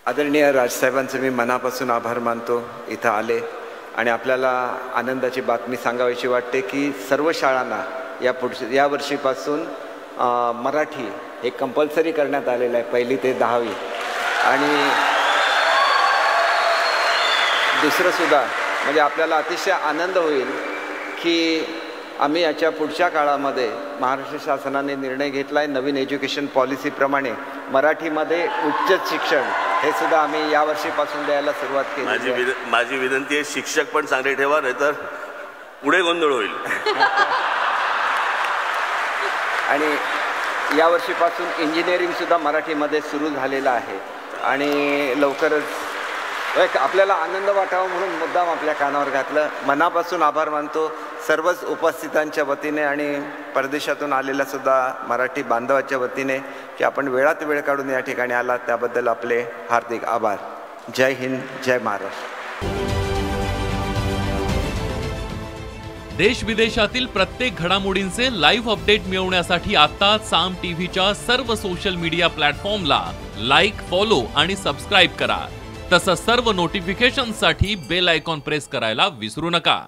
आदरणीय राजसाहेबांचे मी मनापासून आभार मानतो इथं आले आणि आपल्याला आनंदाची बातमी सांगावीशी वाटते की सर्व शाळांना या वर्षीपासून मराठी हे कंपल्सरी करण्यात आलेलं आहे, 1ली ते 10वी. आणि दुसरंसुद्धा म्हणजे आपल्याला अतिशय आनंद होईल की आम्ही याच्या पुढच्या काळामध्ये महाराष्ट्र शासनाने निर्णय घेतला आहे, नवीन एज्युकेशन पॉलिसीप्रमाणे मराठीमध्ये उच्च शिक्षण हे सुद्धा आम्ही या वर्षीपासून द्यायला सुरुवात केली. माझी विनंती आहे, शिक्षक पण चांगले ठेवा, नाही तर पुढे गोंधळ होईल. आणि या वर्षीपासून इंजिनिअरिंगसुद्धा मराठीमध्ये सुरू झालेलं आहे आणि लवकरच आपल्याला आनंद वाटावा म्हणून मुद्दाम आपल्या कानावर घातलं. मनापासून आभार मानतो सर्वच उपस्थितांच्या वतीने आणि परदेशातून आलेल्या सुद्धा मराठी बांधवाच्या वतीने की आपण वेळात वेळ काढून या ठिकाणी आलात, त्याबद्दल आपले हार्दिक आभार. जय हिंद, जय महाराष्ट्र. देश विदेशातील प्रत्येक घडामोडींचे लाईव्ह अपडेट मिळवण्यासाठी आता साम टीव्हीच्या सर्व सोशल मीडिया प्लॅटफॉर्मला लाईक, फॉलो आणि सबस्क्राईब करा. तसंच सर्व नोटिफिकेशनसाठी बेल आयकॉन प्रेस करायला विसरू नका.